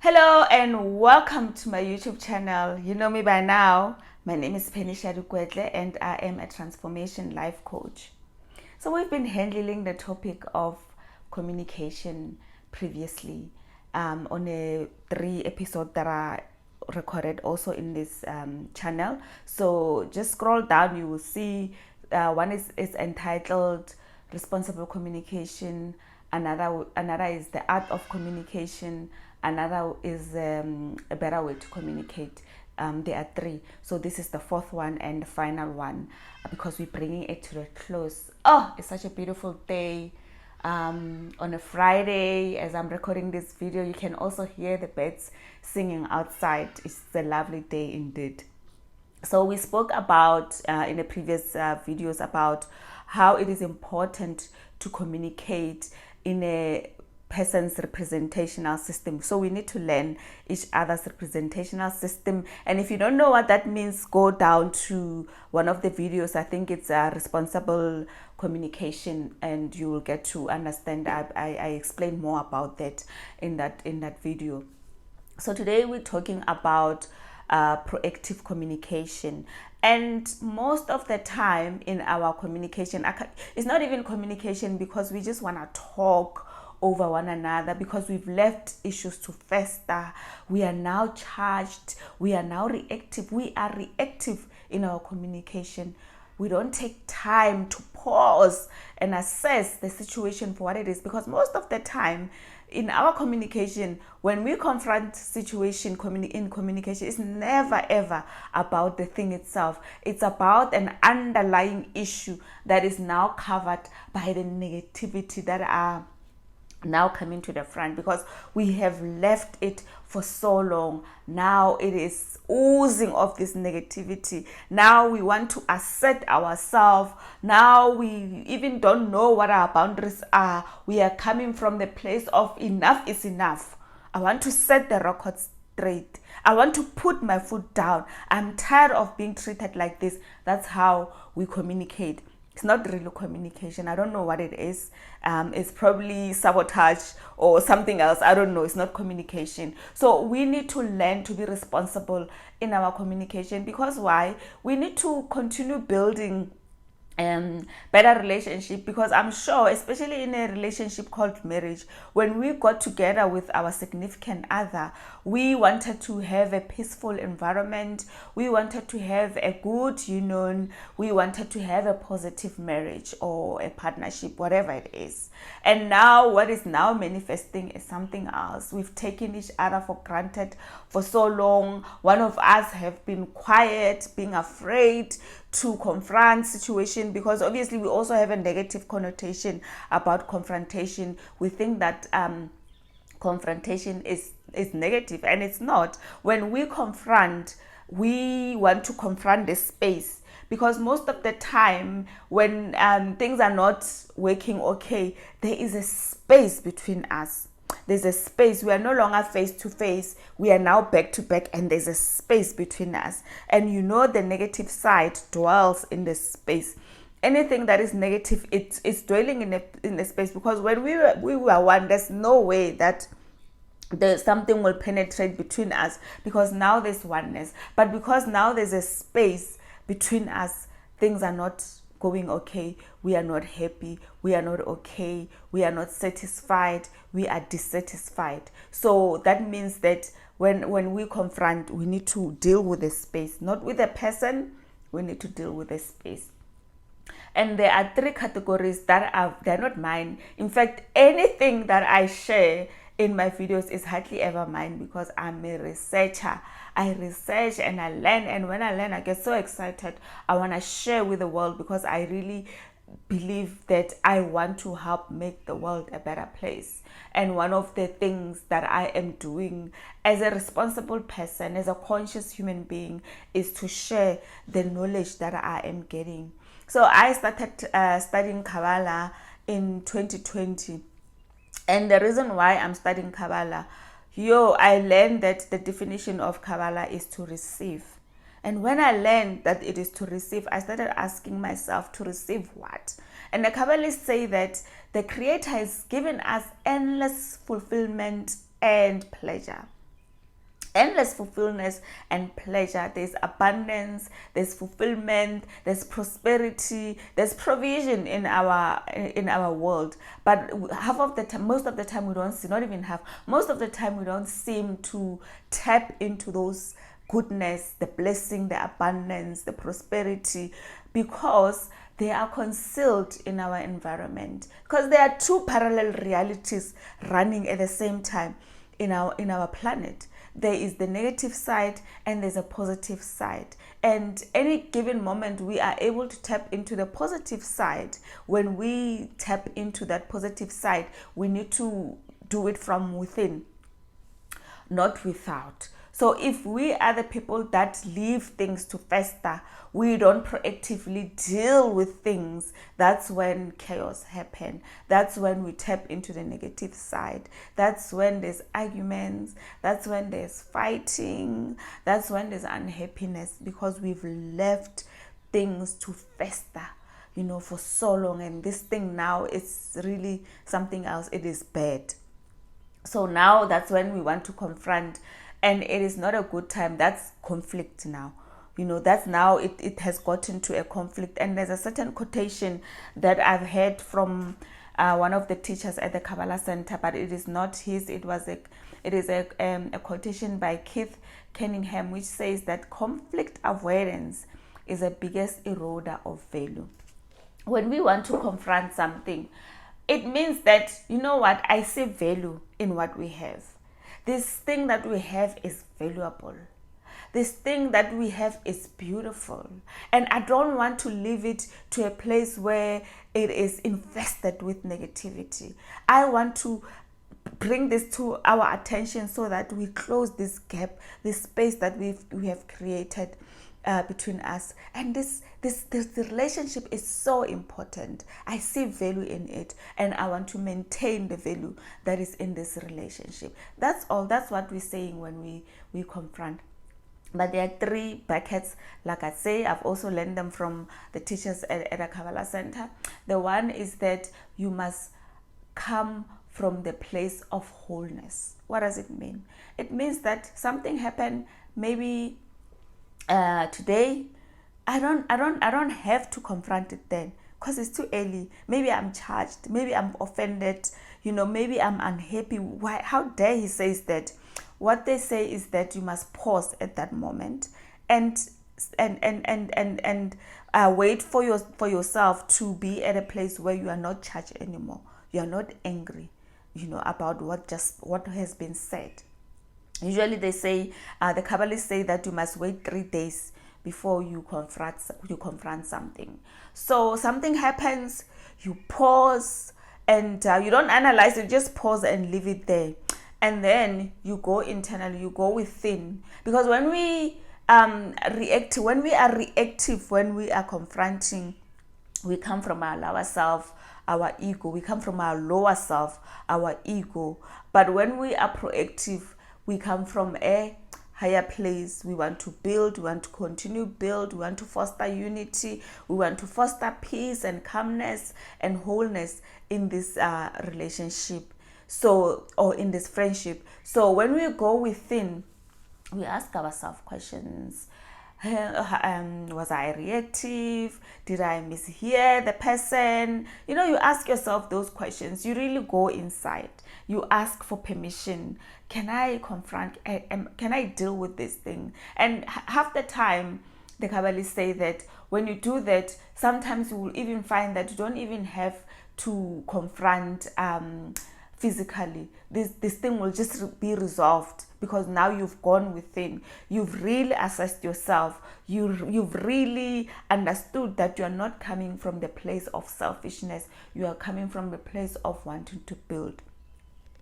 Hello and welcome to my YouTube channel. You know me by now. My name is Penny Shadukwetle and I am a transformation life coach. So we've been handling the topic of communication previously on a 3 episode that I recorded also in this channel. So just scroll down, you will see one is entitled responsible communication, another is the art of communication, another is a better way to communicate. There are three, so this is the fourth one and the final one, because we're bringing it to the close. Oh, it's such a beautiful day on a Friday. As I'm recording this video, you can also hear the birds singing outside. It's a lovely day indeed. So we spoke about in the previous videos about how it is important to communicate in a person's representational system. So we need to learn each other's representational system. And if you don't know what that means, go down to one of the videos. I think it's responsible communication, and you will get to understand. I explain more about that in that video. So today we're talking about proactive communication, and most of the time in our communication, it's not even communication, because we just want to talk over one another because we've left issues to fester. We are now charged, we are now reactive, we are reactive in our communication. We don't take time to pause and assess the situation for what it is, because most of the time in our communication, when we confront situation in communication, it's never ever about the thing itself. It's about an underlying issue that is now covered by the negativity that are now coming to the front, because we have left it for so long. Now it is oozing of this negativity. Now we want to assert ourselves. Now we even don't know what our boundaries are. We are coming from the place of enough is enough. I want to set the record straight. I want to put my foot down. I'm tired of being treated like this. That's how we communicate. It's not really communication. I don't know what it is. It's probably sabotage or something else. I don't know. It's not communication. So we need to learn to be responsible in our communication, because why? We need to continue building better relationship, because I'm sure, especially in a relationship called marriage, when we got together with our significant other, we wanted to have a peaceful environment, we wanted to have a good union, we wanted to have a positive marriage or a partnership, whatever it is. And now what is now manifesting is something else. We've taken each other for granted for so long. One of us have been quiet, being afraid to confront situation, because obviously we also have a negative connotation about confrontation. We think that confrontation is negative, and it's not. When we confront, we want to confront the space, because most of the time when things are not working okay, there is a space between us. There's a space. We are no longer face to face, we are now back to back, and there's a space between us. And you know, the negative side dwells in the space. Anything that is negative, it's dwelling in the space, because when we were one, there's no way that something will penetrate between us, because now there's oneness. But because now there's a space between us, things are not going okay. We are not happy, we are not okay, we are not satisfied, we are dissatisfied. So that means that when we confront, we need to deal with the space, not with the person. We need to deal with the space. And there are three categories they're not mine. In fact, anything that I share in my videos is hardly ever mine, because I'm a researcher. I research and I learn, and when I learn, I get so excited. I want to share with the world, because I really believe that I want to help make the world a better place. And one of the things that I am doing as a responsible person, as a conscious human being, is to share the knowledge that I am getting. So I started studying Kabbalah in 2020. And the reason why I'm studying Kabbalah, I learned that the definition of Kabbalah is to receive. And when I learned that it is to receive, I started asking myself, to receive what? And the Kabbalists say that the Creator has given us endless fulfillment and pleasure. endless fulfillment and pleasure. There's abundance, there's fulfillment, there's prosperity, there's provision in our world. But half of the time, most of the time, we don't see, not even half, most of the time we don't seem to tap into those goodness, the blessing, the abundance, the prosperity, because they are concealed in our environment, because there are two parallel realities running at the same time in our planet. There is the negative side and there's a positive side, and any given moment we are able to tap into the positive side. When we tap into that positive side, we need to do it from within, not without. So if we are the people that leave things to fester, we don't proactively deal with things, that's when chaos happen. That's when we tap into the negative side. That's when there's arguments. That's when there's fighting. That's when there's unhappiness, because we've left things to fester, for so long. And this thing now is really something else. It is bad. So now that's when we want to confront, and it is not a good time. That's conflict now. That's now it has gotten to a conflict. And there's a certain quotation that I've heard from one of the teachers at the Kabbalah Center, but it is not his. It is a quotation by Keith Cunningham, which says that conflict avoidance is the biggest eroder of value. When we want to confront something, it means that, I see value in what we have. This thing that we have is valuable. This thing that we have is beautiful. And I don't want to leave it to a place where it is infested with negativity. I want to bring this to our attention so that we close this gap, this space that we have created between us. And this relationship is so important. I see value in it, and I want to maintain the value that is in this relationship. That's all. That's what we're saying when we confront. But there are 3 buckets. Like I say, I've also learned them from the teachers at a Kabbalah Center. The one is that you must come from the place of wholeness. What does it mean? It means that something happened maybe today. I don't have to confront it then, because it's too early. Maybe I'm charged, maybe I'm offended, maybe I'm unhappy. Why? How dare he says that? What they say is that you must pause at that moment and wait for yourself to be at a place where you are not charged anymore. You are not angry, about what has been said. Usually they say, the Kabbalists say that you must wait 3 days before you confront something. So something happens, you pause, and you don't analyze it, just pause and leave it there. And then you go internally, you go within. Because when we react, when we are reactive, when we are confronting, we come from our lower self, our ego. We come from our lower self, our ego. But when we are proactive, we come from a higher place. We want to build, we want to continue build, we want to foster unity, we want to foster peace and calmness and wholeness in this relationship, or in this friendship. So when we go within, we ask ourselves questions. Was I reactive? Did I mishear the person? You ask yourself those questions. You really go inside. You ask for permission. Can I confront? Can I deal with this thing? And half the time, the Kabbalists say that when you do that, sometimes you will even find that you don't even have to confront physically. This thing will just be resolved, because now you've gone within. You've really assessed yourself. You've really understood that you are not coming from the place of selfishness. You are coming from the place of wanting to build.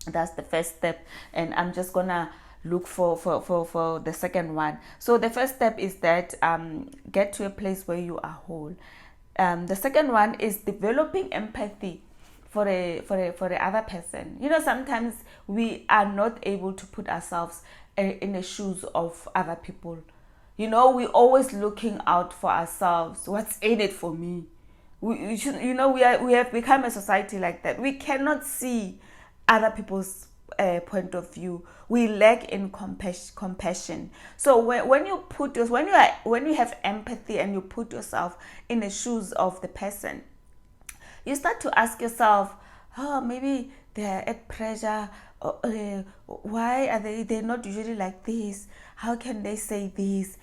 That's the first step. And I'm just gonna look for the second one. So the first step is that get to a place where you are whole. The second one is developing empathy for the other person. Sometimes we are not able to put ourselves in the shoes of other people. We're always looking out for ourselves. What's in it for me? We have become a society like that. We cannot see other people's point of view, we lack in compassion. So when you have empathy and you put yourself in the shoes of the person, you start to ask yourself, oh, maybe they're at pressure. Why are they're not usually like this? How can they say this?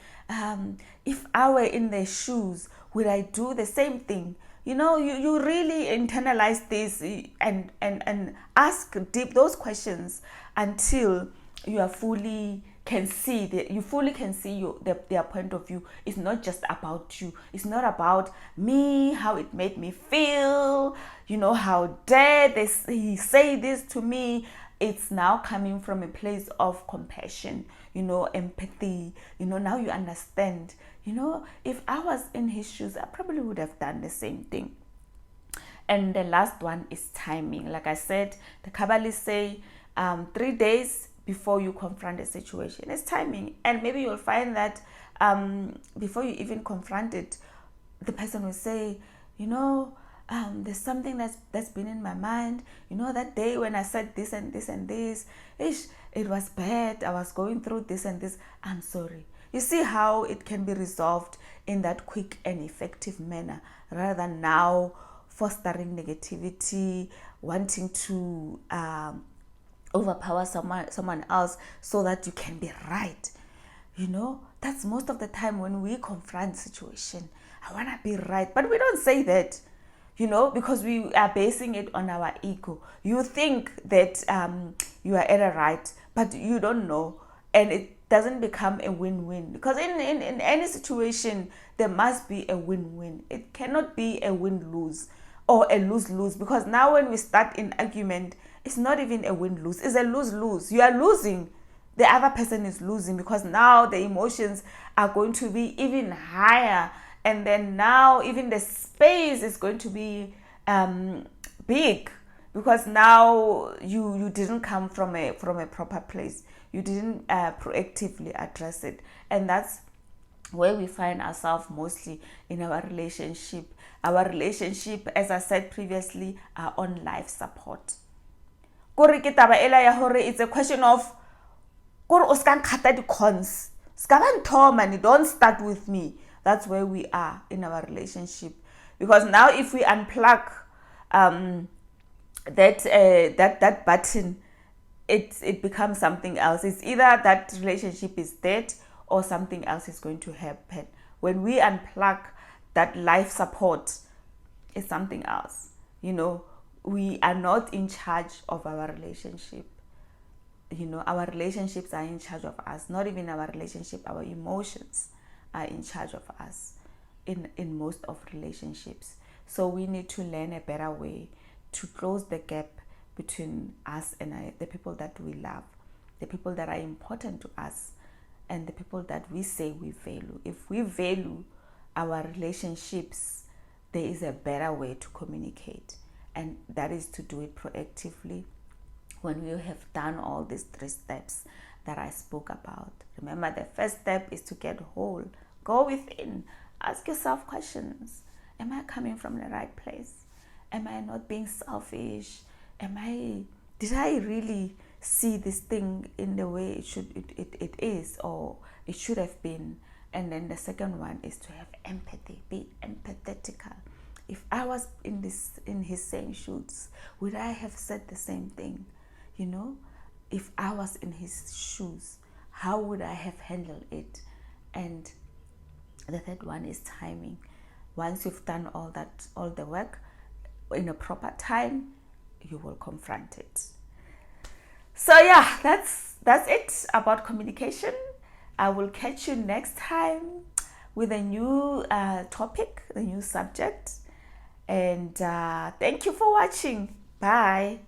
If I were in their shoes, would I do the same thing? You really internalize this, and ask deep those questions until you are fully can see that you fully can see their point of view. It's not just about you. It's not about me, how it made me feel. How dare he say this to me. It's now coming from a place of compassion, empathy. Now you understand. If I was in his shoes, I probably would have done the same thing. And the last one is timing. Like I said, the Kabbalists say 3 days before you confront a situation. It's timing. And maybe you'll find that before you even confront it, the person will say, there's something that's been in my mind. That day when I said this and this and this, it was bad. I was going through this and this. I'm sorry. You see how it can be resolved in that quick and effective manner, rather than now fostering negativity, wanting to overpower someone else so that you can be right. That's most of the time when we confront situation. I want to be right, but we don't say that, because we are basing it on our ego. You think that you are at a right, but you don't know, and it doesn't become a win-win, because in any situation there must be a win-win. It cannot be a win-lose or a lose-lose, because now when we start in argument, it's not even a win-lose, it's a lose-lose. You are losing, the other person is losing, because now the emotions are going to be even higher, and then now even the space is going to be big, because now you didn't come from a proper place. You didn't proactively address it, and that's where we find ourselves mostly in our relationship. Our relationship, as I said previously, are on life support. It's a question of cons. Don't start with me. That's where we are in our relationship. Because now if we unplug that button, it becomes something else. It's either that relationship is dead or something else is going to happen. When we unplug that life support, it's something else. We are not in charge of our relationship. Our relationships are in charge of us. Not even our relationship, our emotions are in charge of us in most of relationships. So we need to learn a better way to close the gap between us and the people that we love, the people that are important to us, and the people that we say we value. If we value our relationships, there is a better way to communicate, and that is to do it proactively when we have done all these 3 steps that I spoke about. Remember, the first step is to get whole. Go within. Ask yourself questions. Am I coming from the right place? Am I not being selfish? Did I really see this thing in the way it is, or it should have been? And then the second one is to have empathy. Be empathetical. If I was in his same shoes, would I have said the same thing? If I was in his shoes, how would I have handled it? And the third one is timing. Once you've done all the work in a proper time, you will confront it. So yeah, that's it about communication. I will catch you next time with a new topic, a new subject. And thank you for watching. Bye.